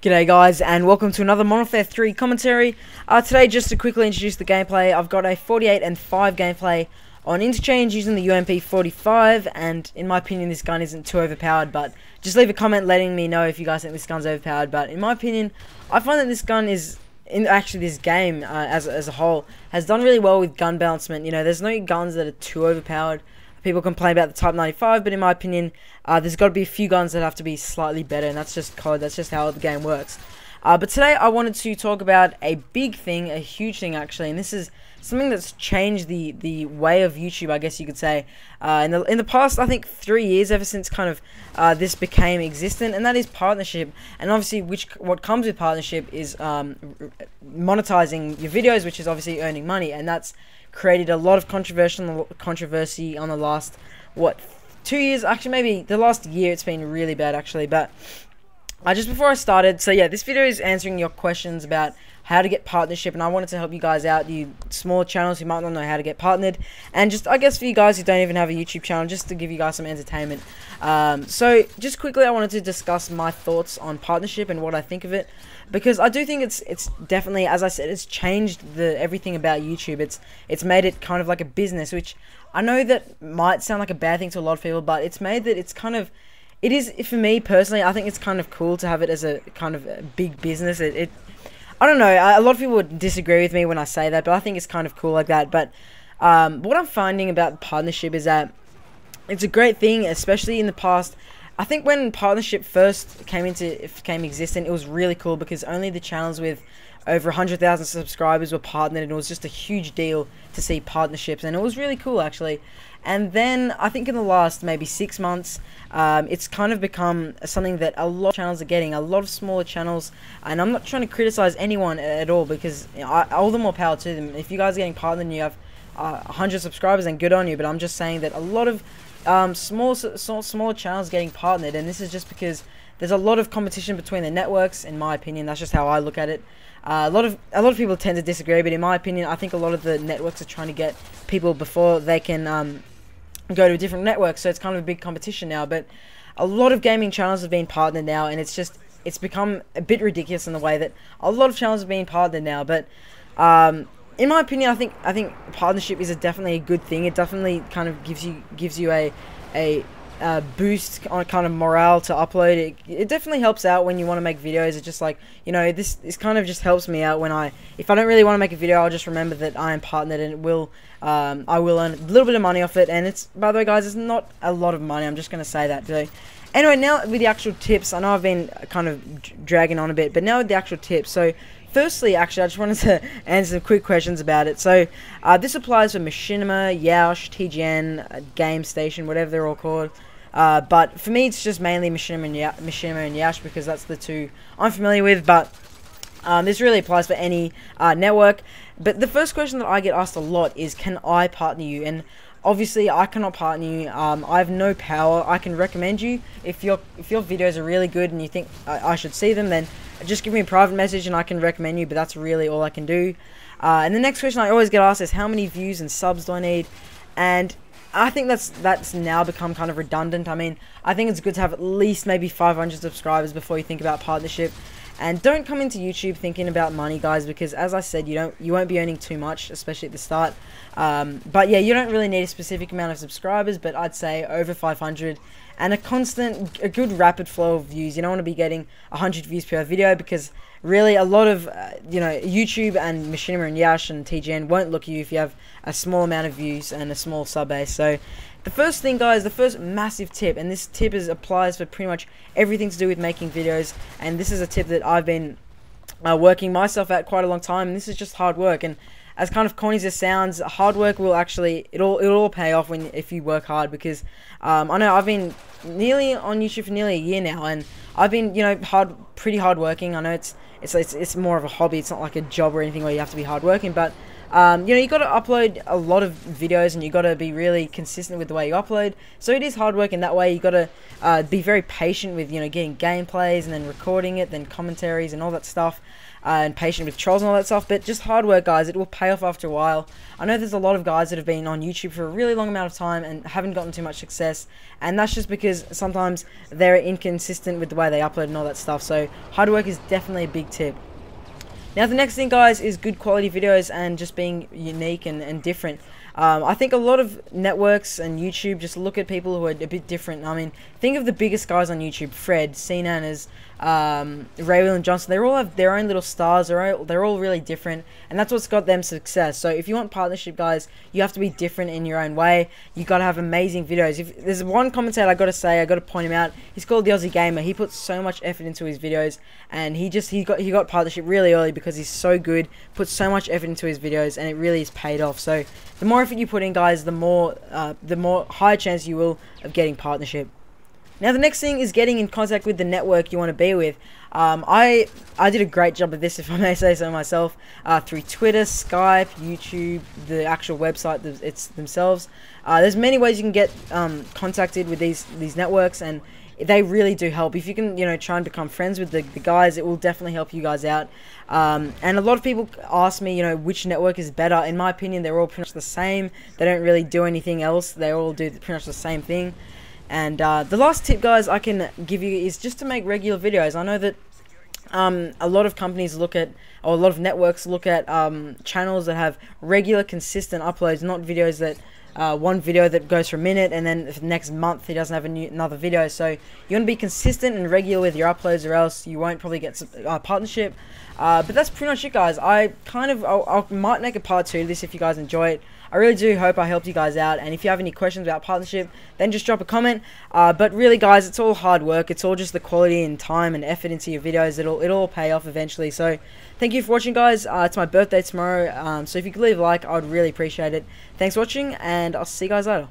G'day guys, and welcome to another Modern Warfare 3 commentary. Today, just to quickly introduce the gameplay, I've got a 48 and 5 gameplay on interchange using the UMP45, and in my opinion this gun isn't too overpowered, but just leave a comment letting me know if you guys think this gun's overpowered. But in my opinion, I find that this gun is, this game as a whole, has done really well with gun balancement. You know, there's no guns that are too overpowered. People complain about the Type 95, but in my opinion, there's got to be a few guns that have to be slightly better, and that's just code. That's just how the game works. But today, I wanted to talk about a big thing, a huge thing actually, and this is something that's changed the way of YouTube, I guess you could say. In the past, I think 3 years, ever since kind of this became existent, and that is partnership. And obviously, what comes with partnership is monetizing your videos, which is obviously earning money, and that's created a lot of controversy on the last 2 years. Actually, maybe the last year it's been really bad actually. But just before I started, so yeah, this video is answering your questions about how to get partnership, and I wanted to help you guys out, you smaller channels who might not know how to get partnered, and just I guess for you guys who don't even have a YouTube channel, just to give you guys some entertainment. So just quickly, I wanted to discuss my thoughts on partnership and what I think of it, because I do think it's definitely, as I said, it's changed everything about YouTube. It's made it kind of like a business, which I know that might sound like a bad thing to a lot of people, but it's made that it's kind of, it is, for me personally, I think it's kind of cool to have it as a kind of a big business. I don't know, a lot of people would disagree with me when I say that, but I think it's kind of cool like that. But what I'm finding about partnership is that it's a great thing, especially in the past. I think when partnership first became existent, it was really cool because only the channels with over 100,000 subscribers were partnered, and it was just a huge deal to see partnerships, and it was really cool actually. And then I think in the last maybe 6 months, it's kind of become something that a lot of channels are getting, a lot of smaller channels, and I'm not trying to criticize anyone at all, because you know, all the more power to them. If you guys are getting partnered and you have 100 subscribers, then good on you. But I'm just saying that a lot of smaller channels getting partnered, and this is just because there's a lot of competition between the networks. In my opinion, that's just how I look at it. A lot of people tend to disagree, but in my opinion, I think a lot of the networks are trying to get people before they can go to a different network, so it's kind of a big competition now. But a lot of gaming channels have been partnered now, and it's become a bit ridiculous in the way that a lot of channels have been partnered now. But in my opinion, I think partnership is definitely a good thing. It definitely kind of gives you a boost on kind of morale to upload. It definitely helps out when you want to make videos. It's just like, you know, this kind of just helps me out when if I don't really want to make a video, I'll just remember that I am partnered, and I will earn a little bit of money off it. And it's, by the way guys, it's not a lot of money, I'm just going to say that. So anyway, now with the actual tips, I know I've been kind of dragging on a bit, but now with the actual tips. So firstly, actually, I just wanted to answer some quick questions about it. So this applies for Machinima, Yaush, TGN, Game Station, whatever they're all called. But for me, it's just mainly Machinima and Yaush, because that's the two I'm familiar with. But this really applies for any network. But the first question that I get asked a lot is, can I partner you? And obviously, I cannot partner you. I have no power. I can recommend you. If your videos are really good and you think I should see them, then just give me a private message and I can recommend you. But that's really all I can do. And the next question I always get asked is, how many views and subs do I need? And I think that's now become kind of redundant. I mean, I think it's good to have at least maybe 500 subscribers before you think about partnership. And don't come into YouTube thinking about money, guys, because as I said, you won't be earning too much, especially at the start. But yeah, you don't really need a specific amount of subscribers, but I'd say over 500 and a good rapid flow of views. You don't want to be getting 100 views per video, because really a lot of YouTube and Machinima and Yaush and TGN won't look at you if you have a small amount of views and a small sub base. So the first thing, guys, the first massive tip, and this tip applies for pretty much everything to do with making videos, and this is a tip that I've been working myself at quite a long time, and this is just hard work. And as kind of corny as it sounds, hard work will actually, it'll all pay off if you work hard, because I know I've been nearly on YouTube for nearly a year now, and I've been, you know, pretty hard working. I know it's more of a hobby. It's not like a job or anything where you have to be hard working, but You know, you got to upload a lot of videos, and you got to be really consistent with the way you upload. So it is hard work in that way. You got to be very patient with, you know, getting gameplays and then recording it, then commentaries and all that stuff. And patient with trolls and all that stuff, but just hard work, guys. It will pay off after a while. I know there's a lot of guys that have been on YouTube for a really long amount of time and haven't gotten too much success, and that's just because sometimes they're inconsistent with the way they upload and all that stuff. So hard work is definitely a big tip. Now the next thing, guys, is good quality videos and just being unique and different. I think a lot of networks and YouTube just look at people who are a bit different. I mean, think of the biggest guys on YouTube: Fred, Cnanas, Ray William Johnson. They all have their own little stars. They're all really different, and that's what's got them success. So if you want partnership, guys, you have to be different in your own way. You got to have amazing videos. If there's one commentator I got to point him out. He's called the Aussie Gamer. He puts so much effort into his videos, and he got partnership really early because he's so good. Puts so much effort into his videos, and it really is paid off. So the more effort you put in, guys, the more higher chance you will of getting partnership. Now the next thing is getting in contact with the network you want to be with. I did a great job of this, if I may say so myself, through Twitter, Skype, YouTube, the actual website themselves. There's many ways you can get contacted with these networks, and they really do help. If you can, you know, try and become friends with the guys, it will definitely help you guys out. And a lot of people ask me, you know, which network is better. In my opinion, they're all pretty much the same. They don't really do anything else. They all do pretty much the same thing. And the last tip, guys, I can give you is just to make regular videos. I know that a lot of companies look at, or a lot of networks look at channels that have regular, consistent uploads, not videos that one video that goes for a minute and then the next month he doesn't have another video. So you want to be consistent and regular with your uploads, or else you won't probably get partnership. But that's pretty much it, guys. I might make a part 2 to this if you guys enjoy it. I really do hope I helped you guys out, and if you have any questions about partnership, then just drop a comment. But really, guys, it's all hard work. It's all just the quality and time and effort into your videos. It'll all pay off eventually. So thank you for watching, guys. It's my birthday tomorrow, so if you could leave a like, I would really appreciate it. Thanks for watching, and I'll see you guys later.